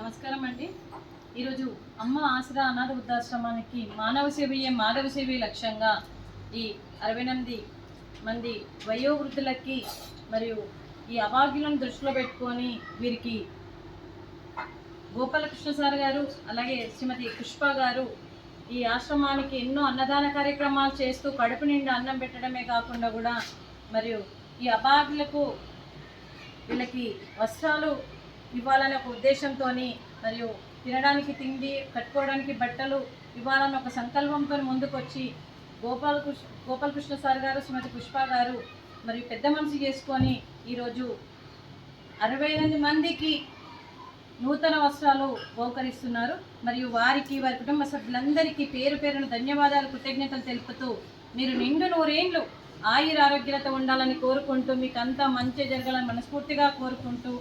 నమస్కారం అండి. ఈరోజు అమ్మ ఆసరా అనాథ వృద్ధాశ్రమానికి మానవ సేవయే మాధవ సేవే లక్ష్యంగా ఈ 68 మంది వయోవృద్ధులకి మరియు ఈ అభాగ్యులను దృష్టిలో పెట్టుకొని వీరికి గోపాలకృష్ణ సార్ గారు అలాగే శ్రీమతి పుష్ప గారు ఈ ఆశ్రమానికి ఎన్నో అన్నదాన కార్యక్రమాలు చేస్తూ కడుపు నిండా అన్నం పెట్టడమే కాకుండా కూడా మరియు ఈ అభాగ్యులకు వీళ్ళకి వస్త్రాలు ఇవ్వాలనే ఒక ఉద్దేశంతో మరియు తినడానికి తిండి కట్టుకోవడానికి బట్టలు ఇవ్వాలన్న ఒక సంకల్పంతో ముందుకొచ్చి గోపాలకృష్ణ సార్ గారు శ్రీమతి పుష్ప గారు మరియు పెద్ద మనసు చేసుకొని ఈరోజు 68 మందికి నూతన వస్త్రాలు బహుకరిస్తున్నారు. మరియు వారికి వారి కుటుంబ సభ్యులందరికీ పేరు పేరున ధన్యవాదాలు కృతజ్ఞతలు తెలుపుతూ మీరు నిండు 100 ఏళ్ళు ఆయురారోగ్యాలతో ఉండాలని కోరుకుంటూ మీకు అంతా మంచి జరగాలని మనస్ఫూర్తిగా కోరుకుంటూ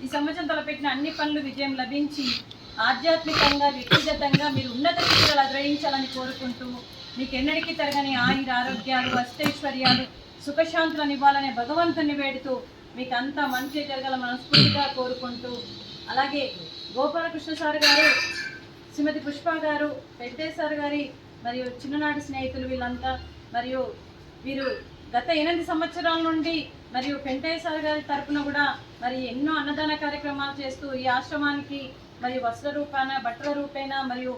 ఈ సంవత్సరం తలపెట్టిన అన్ని పనులు విజయం లభించి ఆధ్యాత్మికంగా వ్యక్తిగతంగా మీరు ఉన్నత స్థితిలో గ్రహించాలని కోరుకుంటూ మీకు ఎన్నటికీ తరగని ఆరోగ్యాలు అష్టైశ్వర్యాలు సుఖశాంతులను ఇవ్వాలనే భగవంతుని వేడుతూ మీకు అంతా మంచి జరగాలని మనస్ఫూర్తిగా కోరుకుంటూ అలాగే గోపాలకృష్ణ సార్ గారు శ్రీమతి పుష్ప గారు పెద్దే సార్ గారి మరియు చిన్ననాటి స్నేహితులు వీళ్ళంతా మరియు వీరు గత 8 సంవత్సరాల నుండి మరియు పెంటయ్య సార్ గారి తరఫున కూడా మరి ఎన్నో అన్నదాన కార్యక్రమాలు చేస్తూ ఈ ఆశ్రమానికి మరియు వస్త్ర రూపాన బట్టల రూపేణ మరియు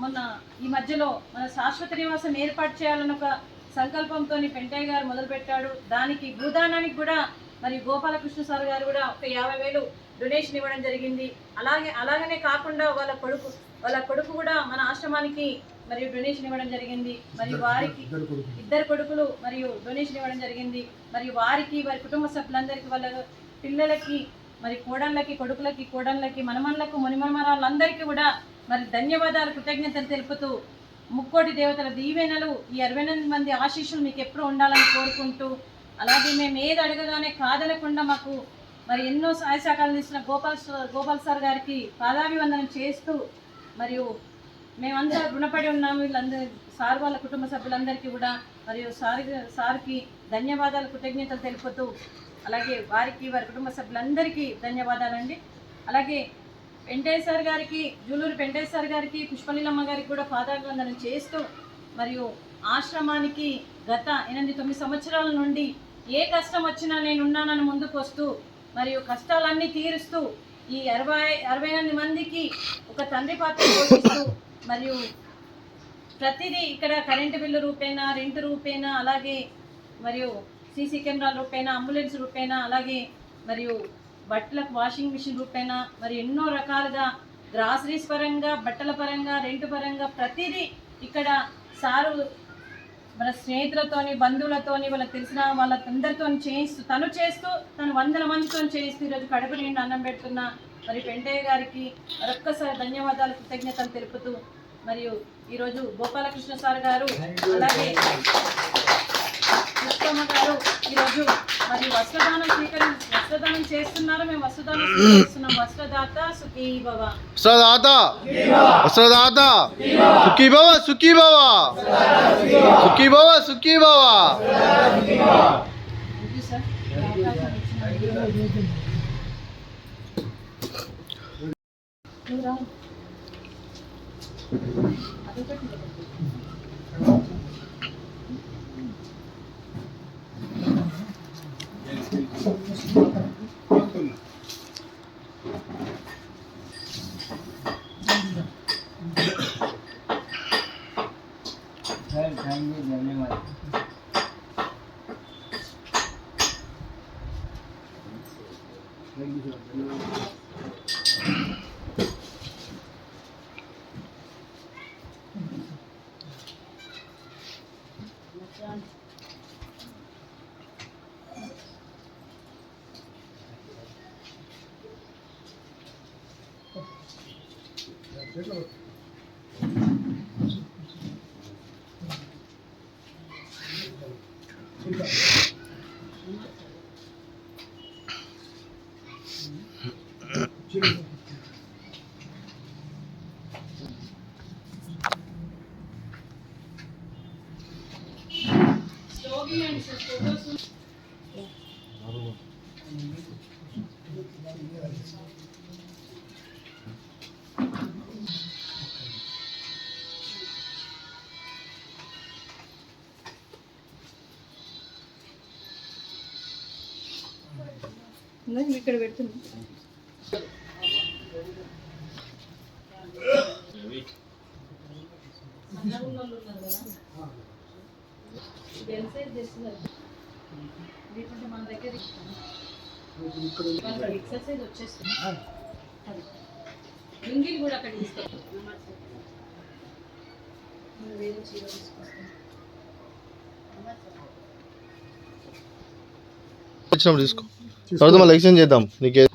మొన్న ఈ మధ్యలో మన శాశ్వత నివాసం ఏర్పాటు చేయాలని ఒక సంకల్పంతో పెంటయ్య గారు మొదలుపెట్టాడు. దానికి భూదానానికి కూడా మరి గోపాలకృష్ణ సార్ గారు కూడా ఒక 50,000 డొనేషన్ ఇవ్వడం జరిగింది. అలాగనే కాకుండా వాళ్ళ కొడుకు కూడా మన ఆశ్రమానికి మరియు డొనేషన్ ఇవ్వడం జరిగింది. మరియు వారికి 2 కొడుకులు మరియు డొనేషన్ ఇవ్వడం జరిగింది. మరియు వారికి వారి కుటుంబ సభ్యులందరికీ వాళ్ళ పిల్లలకి మరి కోడళ్ళకి కొడుకులకి కోడళ్ళకి మనమన్లకు మునిమనమరాళ్ళందరికీ కూడా మరి ధన్యవాదాలు కృతజ్ఞతలు తెలుపుతూ ముక్కోటి దేవతల దీవెనలు ఈ 68 మంది ఆశీస్సులు మీకు ఎప్పుడు ఉండాలని కోరుకుంటూ అలాగే మేము ఏది అడగగానే కాదనకుండా మాకు మరి ఎన్నో సహాయ సహకారాలు ఇచ్చిన గోపాల్ సార్ గారికి పాదాభివందనం చేస్తూ మరియు మేమంతా రుణపడి ఉన్నాము. వీళ్ళందరూ సార్ వాళ్ళ కుటుంబ సభ్యులందరికీ కూడా మరియు సార్కి ధన్యవాదాలు కృతజ్ఞతలు తెలుపుతూ అలాగే వారికి వారి కుటుంబ సభ్యులందరికీ ధన్యవాదాలండి. అలాగే పెంటయ్య సార్ గారికి జూలూరు పెంటయ్య సార్ గారికి పుష్పలీలమ్మ గారికి కూడా పాదాభివందనం చేస్తూ మరియు ఆశ్రమానికి గత 8-9 సంవత్సరాల నుండి ఏ కష్టం వచ్చినా నేనున్నానని ముందుకు వస్తూ మరియు కష్టాలన్నీ తీరుస్తూ ఈ 68 మందికి ఒక తండ్రి పాత్ర పోషిస్తూ మరియు ప్రతిదీ ఇక్కడ కరెంటు బిల్లు రూపేణా రెంట్ రూపేణా అలాగే మరియు సీసీ కెమెరాల రూపేణా అంబులెన్స్ రూపేణా అలాగే మరియు బట్టలకు వాషింగ్ మిషన్ రూపేణా మరి ఎన్నో రకాలుగా గ్రాసరీస్ పరంగా బట్టల పరంగా రెంట్ పరంగా ప్రతిదీ ఇక్కడ సారు మన స్నేహితులతోని బంధువులతోని వాళ్ళకి తెలిసిన వాళ్ళందరితో చేయిస్తూ తను 100 మందితో చేయిస్తూ ఈరోజు కడుపు నిండా అన్నం పెడుతున్న మరి పెంటయ్య గారికి మరొక్కసారి ధన్యవాదాలు కృతజ్ఞతలు తెలుపుతూ మరియు ఈరోజు గోపాలకృష్ణ సార్ గారు అలాగే పుష్పమ్మ గారు ఈరోజు మరి వస్త్రదానం చేస్తున్నారు. మేము వస్త్రదానం స్వీకరిస్తున్నాం. వస్త్రదాత సుఖీ భవ, వస్త్రదాత సుఖీ భవ, సుఖీ భవ, సుఖీ భవ, సుఖీ భవ. ఇక్కడ పెడుతున్నా. మన దగ్గర ఎక్సర్సైజ్ వచ్చేస్తుంది. లుంగీలు కూడా అక్కడ తీసుకెళ్తాం. వేరే చీర తీసుకొస్తాం. వచ్చినప్పుడు తీసుకో, తర్వాత మళ్ళీ ఎక్స్చేంజ్ చేద్దాం. నీకే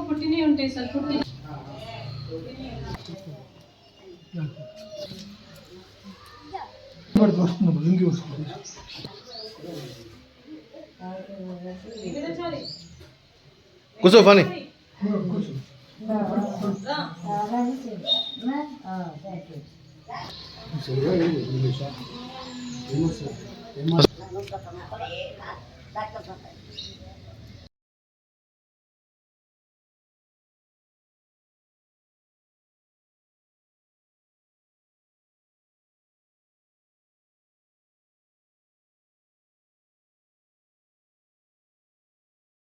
పుట్టినవి ఉంటాయి సార్. పుట్టి కూర్చో పని.